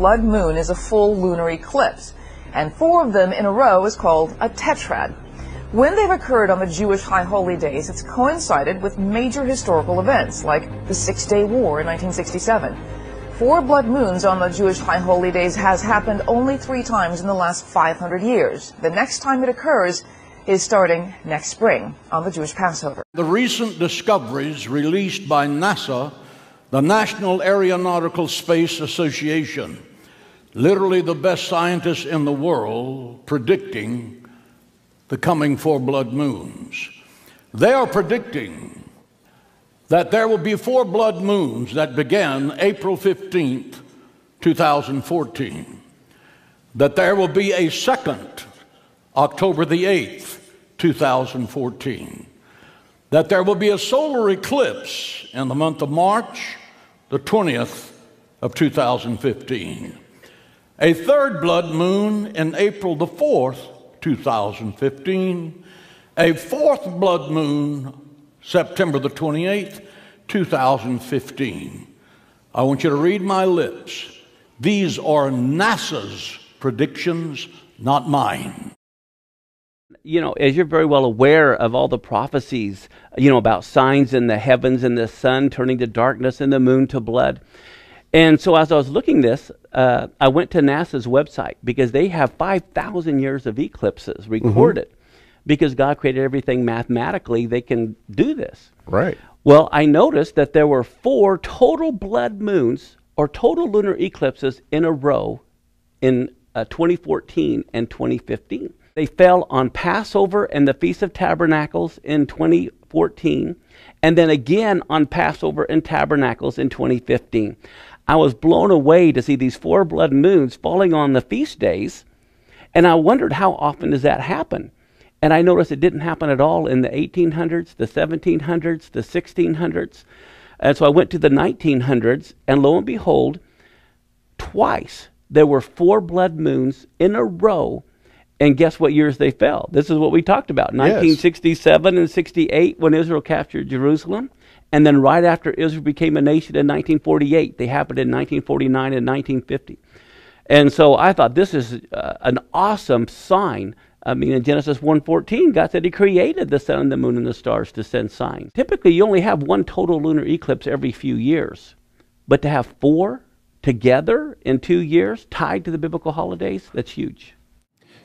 blood moon is a full lunar eclipse, and 4 of them in a row is called a tetrad. When they've occurred on the Jewish high holy days, it's coincided with major historical events like the Six-Day War in 1967. 4 blood moons on the Jewish high holy days has happened only 3 times in the last 500 years. The next time it occurs is starting next spring on the Jewish Passover. The recent discoveries released by NASA, the National Aeronautical Space Association, literally the best scientists in the world, predicting the coming 4 blood moons. They are predicting that there will be 4 blood moons that began April 15th, 2014. That there will be a second, October the 8th, 2014. That there will be a solar eclipse in the month of March, the 20th of 2015. A third blood moon in April the 4th, 2015, a 4th blood moon, September the 28th, 2015. I want you to read my lips. These are NASA's predictions, not mine. You know, as you're very well aware of all the prophecies, about signs in the heavens and the sun turning to darkness and the moon to blood. And so as I was looking this, I went to NASA's website because they have 5,000 years of eclipses recorded. Because God created everything mathematically, they can do this. Right. Well, I noticed that there were 4 total blood moons or total lunar eclipses in a row in 2014 and 2015. They fell on Passover and the Feast of Tabernacles in 2014, and then again on Passover and Tabernacles in 2015. I was blown away to see these 4 blood moons falling on the feast days, and I wondered how often does that happen? And I noticed it didn't happen at all in the 1800s, the 1700s, the 1600s. And so I went to the 1900s, and lo and behold, twice there were 4 blood moons in a row. And guess what years they fell? This is what we talked about, 1967 and 68 when Israel captured Jerusalem. And then right after Israel became a nation in 1948, they happened in 1949 and 1950. And so I thought this is an awesome sign. I mean, in Genesis 1:14, God said he created the sun and the moon and the stars to send signs. Typically, you only have 1 total lunar eclipse every few years. But to have 4 together in 2 years tied to the biblical holidays, that's huge.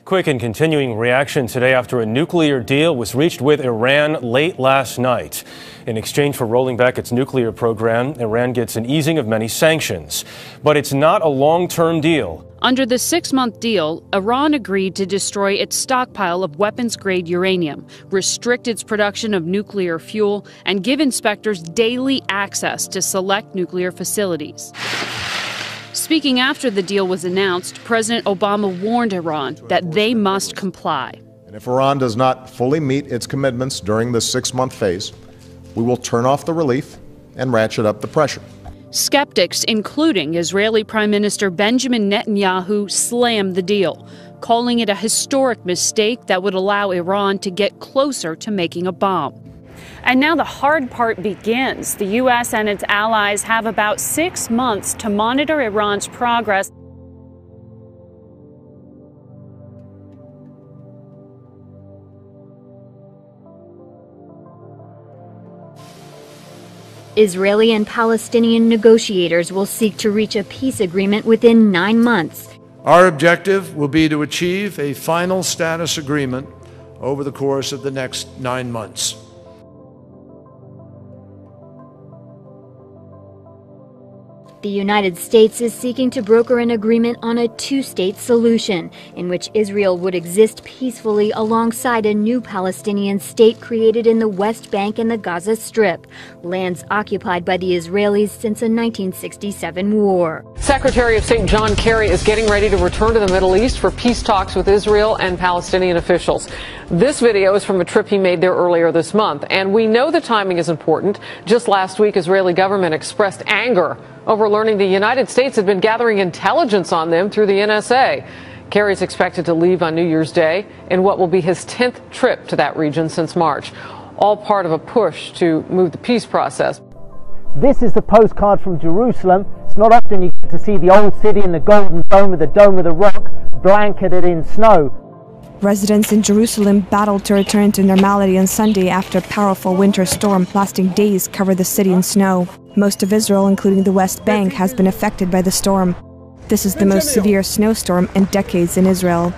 Quick and continuing reaction today after a nuclear deal was reached with Iran late last night. In exchange for rolling back its nuclear program, Iran gets an easing of many sanctions. But it's not a long-term deal. Under the 6-month deal, Iran agreed to destroy its stockpile of weapons-grade uranium, restrict its production of nuclear fuel, and give inspectors daily access to select nuclear facilities. Speaking after the deal was announced, President Obama warned Iran that they must comply. And if Iran does not fully meet its commitments during the 6-month phase, we will turn off the relief and ratchet up the pressure. Skeptics, including Israeli Prime Minister Benjamin Netanyahu, slammed the deal, calling it a historic mistake that would allow Iran to get closer to making a bomb. And now the hard part begins. The U.S. and its allies have about 6 months to monitor Iran's progress. Israeli and Palestinian negotiators will seek to reach a peace agreement within 9 months. Our objective will be to achieve a final status agreement over the course of the next 9 months. The United States is seeking to broker an agreement on a 2-state solution, in which Israel would exist peacefully alongside a new Palestinian state created in the West Bank and the Gaza Strip, lands occupied by the Israelis since the 1967 war. Secretary of State John Kerry is getting ready to return to the Middle East for peace talks with Israel and Palestinian officials. This video is from a trip he made there earlier this month, and we know the timing is important. Just last week, Israeli government expressed anger over learning the United States had been gathering intelligence on them through the NSA. Kerry is expected to leave on New Year's Day in what will be his 10th trip to that region since March, all part of a push to move the peace process. This is the postcard from Jerusalem. It's not often you To see the old city in the Golden Dome with the Dome of the Rock blanketed in snow. Residents in Jerusalem battled to return to normality on Sunday after a powerful winter storm lasting days covered the city in snow. Most of Israel, including the West Bank, has been affected by the storm. This is the most severe snowstorm in decades in Israel.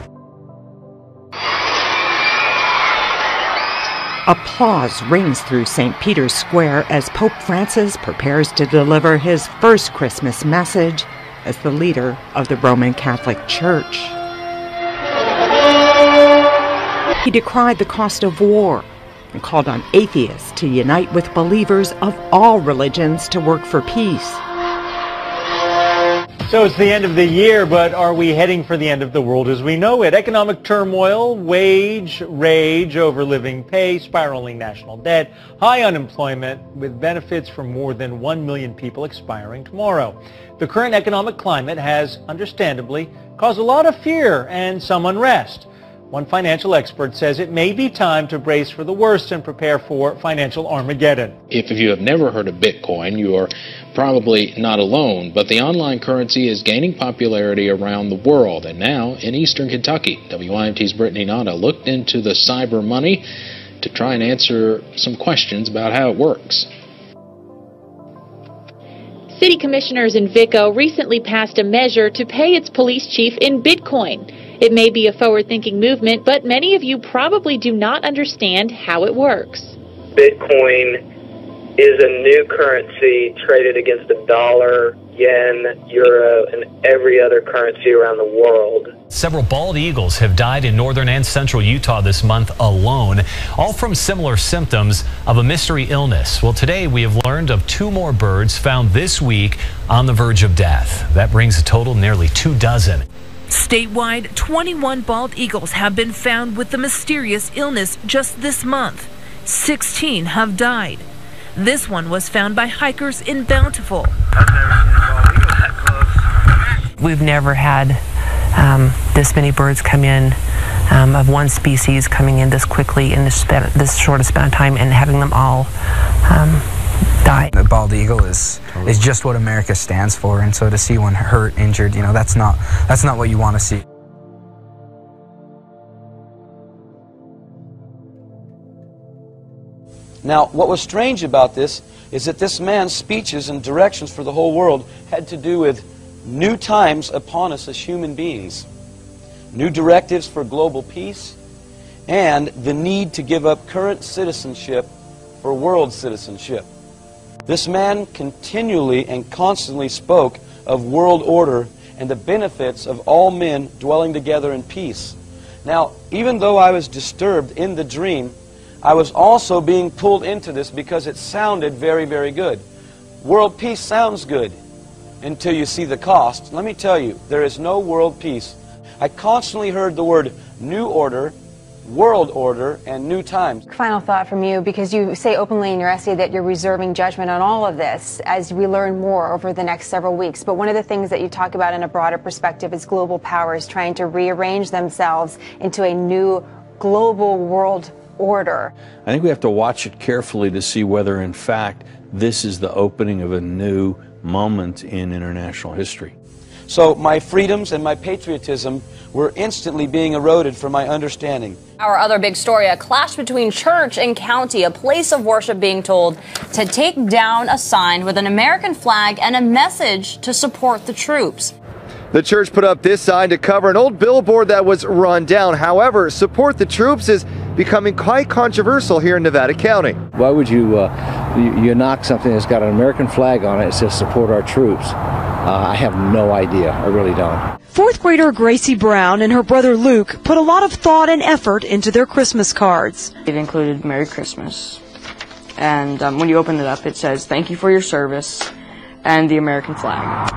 Applause rings through St. Peter's Square as Pope Francis prepares to deliver his first Christmas message as the leader of the Roman Catholic Church. He decried the cost of war and called on atheists to unite with believers of all religions to work for peace. So it's the end of the year, but are we heading for the end of the world as we know it? Economic turmoil, wage rage over living pay, spiraling national debt, high unemployment with benefits for more than 1 million people expiring tomorrow. The current economic climate has, understandably, caused a lot of fear and some unrest. One financial expert says it may be time to brace for the worst and prepare for financial Armageddon. If you have never heard of Bitcoin, you are probably not alone, but the online currency is gaining popularity around the world, and now in eastern Kentucky. WIMT's Brittany Nada looked into the cyber money to try and answer some questions about how it works. City commissioners in Vico recently passed a measure to pay its police chief in Bitcoin. It may be a forward-thinking movement, but many of you probably do not understand how it works. Bitcoin is a new currency traded against the dollar, yen, euro, and every other currency around the world. Several bald eagles have died in northern and central Utah this month alone, all from similar symptoms of a mystery illness. Well, today we have learned of 2 more birds found this week on the verge of death. That brings a total of nearly 24. Statewide, 21 bald eagles have been found with the mysterious illness just this month. 16 have died. This one was found by hikers in Bountiful. We've never had this many birds come in, of one species coming in this quickly in this short span of time and having them all die. The bald eagle is just what America stands for, and so to see one hurt, injured, you know, that's not what you want to see. Now, what was strange about this is that this man's speeches and directions for the whole world had to do with new times upon us as human beings, new directives for global peace, and the need to give up current citizenship for world citizenship. This man continually and constantly spoke of world order and the benefits of all men dwelling together in peace. Now, even though I was disturbed in the dream, I was also being pulled into this because it sounded very, very good. World peace sounds good until you see the cost. Let me tell you, there is no world peace. I constantly heard the word new order, world order, and new times. Final thought from you, because you say openly in your essay that you're reserving judgment on all of this as we learn more over the next several weeks. But one of the things that you talk about in a broader perspective is global powers trying to rearrange themselves into a new global world order. I think we have to watch it carefully to see whether, in fact, this is the opening of a new moment in international history. So my freedoms and my patriotism were instantly being eroded from my understanding. Our other big story, a clash between church and county, a place of worship being told to take down a sign with an American flag and a message to support the troops. The church put up this sign to cover an old billboard that was run down. However, support the troops is becoming quite controversial here in Nevada County. Why would you knock something that's got an American flag on it that says support our troops? I have no idea. I really don't. Fourth grader Gracie Brown and her brother Luke put a lot of thought and effort into their Christmas cards. It included Merry Christmas. And when you open it up, it says, "Thank you for your service," and the American flag.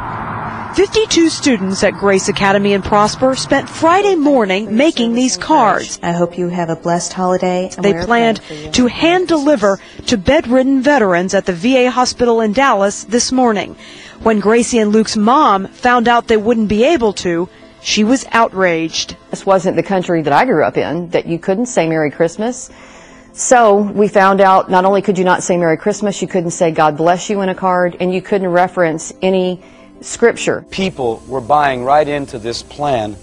52 students at Grace Academy in Prosper spent Friday morning making these cards. I hope you have a blessed holiday. They planned to hand deliver to bedridden veterans at the VA hospital in Dallas this morning. When Gracie and Luke's mom found out they wouldn't be able to, she was outraged. This wasn't the country that I grew up in, that you couldn't say Merry Christmas. So we found out not only could you not say Merry Christmas, you couldn't say God bless you in a card, and you couldn't reference any Scripture. People were buying right into this plan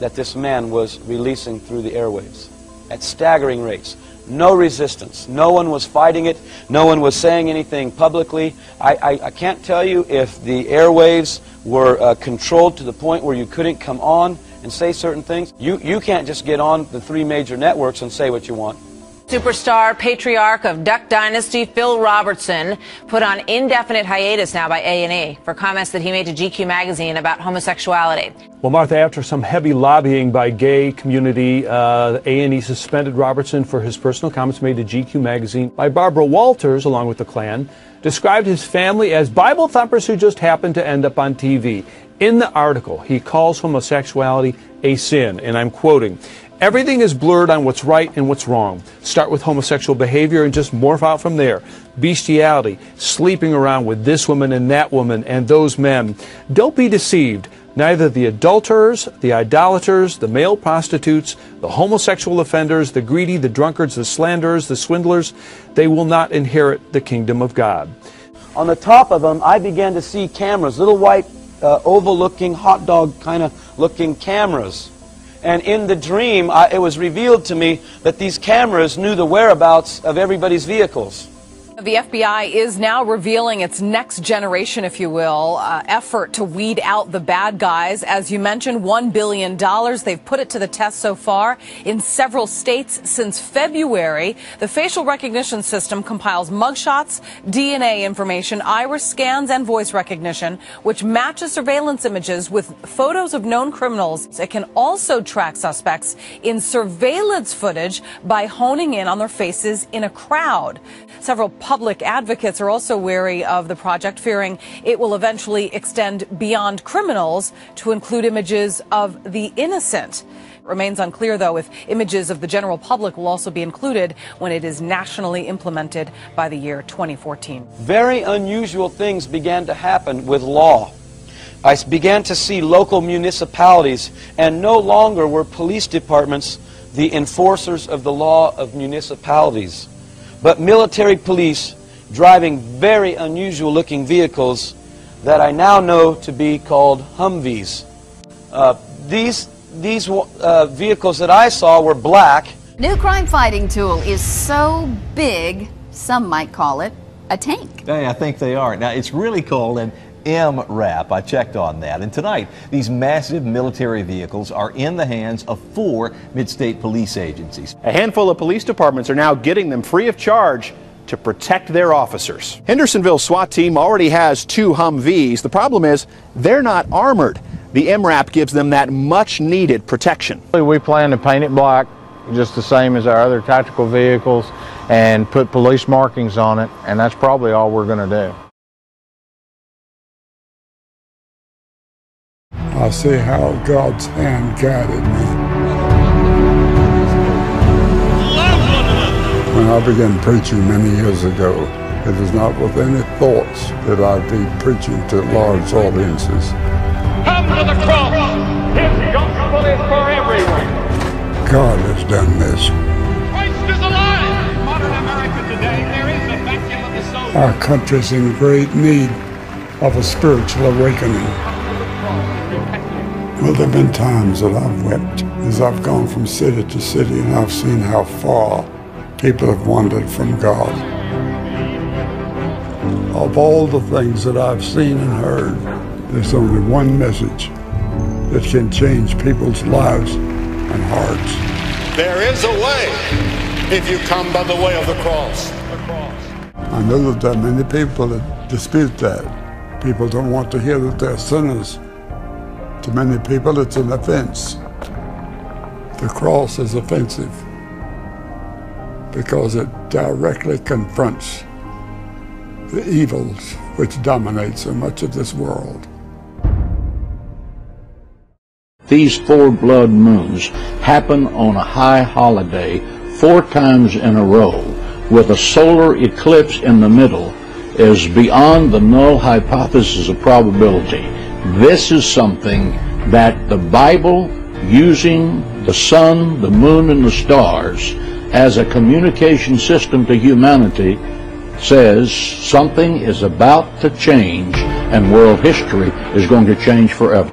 that this man was releasing through the airwaves at staggering rates. No resistance. No one was fighting it. No one was saying anything publicly. I can't tell you if the airwaves were controlled to the point where you couldn't come on and say certain things. You can't just get on the 3 major networks and say what you want. Superstar patriarch of Duck Dynasty, Phil Robertson, put on indefinite hiatus now by A&E for comments that he made to GQ magazine about homosexuality. Well, Martha, after some heavy lobbying by gay community, A&E suspended Robertson for his personal comments made to GQ magazine by Barbara Walters, along with the Klan, described his family as Bible thumpers who just happened to end up on TV. In the article, he calls homosexuality a sin, and I'm quoting, "Everything is blurred on what's right and what's wrong. Start with homosexual behavior and just morph out from there. Bestiality, sleeping around with this woman and that woman and those men. Don't be deceived. Neither the adulterers, the idolaters, the male prostitutes, the homosexual offenders, the greedy, the drunkards, the slanderers, the swindlers, they will not inherit the kingdom of God." On the top of them, I began to see cameras, little white, oval-looking, hot dog kind of looking cameras. And in the dream, it was revealed to me that these cameras knew the whereabouts of everybody's vehicles. The FBI is now revealing its next generation, if you will, effort to weed out the bad guys. As you mentioned, $1 billion. They've put it to the test so far in several states since February. The facial recognition system compiles mugshots, DNA information, iris scans, and voice recognition, which matches surveillance images with photos of known criminals. It can also track suspects in surveillance footage by honing in on their faces in a crowd. Several public advocates are also wary of the project, fearing it will eventually extend beyond criminals to include images of the innocent. It remains unclear, though, if images of the general public will also be included when it is nationally implemented by the year 2014. Very unusual things began to happen with law. I began to see local municipalities, and no longer were police departments the enforcers of the law of municipalities, but military police driving very unusual looking vehicles that I now know to be called Humvees. These vehicles that I saw were black. New crime fighting tool is so big, some might call it a tank. Hey, I think they are. Now, it's really called an MRAP. I checked on that. And tonight, these massive military vehicles are in the hands of 4 mid-state police agencies. A handful of police departments are now getting them free of charge to protect their officers. Hendersonville SWAT team already has 2 Humvees. The problem is they're not armored. The MRAP gives them that much-needed protection. We plan to paint it black, just the same as our other tactical vehicles, and put police markings on it, and that's probably all we're going to do. I see how God's hand guided me. When I began preaching many years ago, it was not with any thoughts that I'd be preaching to large audiences. Come to the cross! His gospel is for everyone! God has done this. Christ is alive! In modern America today, there is a vacuum of the soul. Our country's in great need of a spiritual awakening. Well, there have been times that I've wept as I've gone from city to city and I've seen how far people have wandered from God. Of all the things that I've seen and heard, there's only one message that can change people's lives and hearts. There is a way if you come by the way of the cross. I know that there are many people that dispute that. People don't want to hear that they're sinners. To many people, it's an offense. The cross is offensive because it directly confronts the evils which dominate so much of this world. These 4 blood moons happen on a high holiday 4 times in a row with a solar eclipse in the middle is beyond the null hypothesis of probability. This is something that the Bible, using the sun, the moon, and the stars as a communication system to humanity, says something is about to change and world history is going to change forever.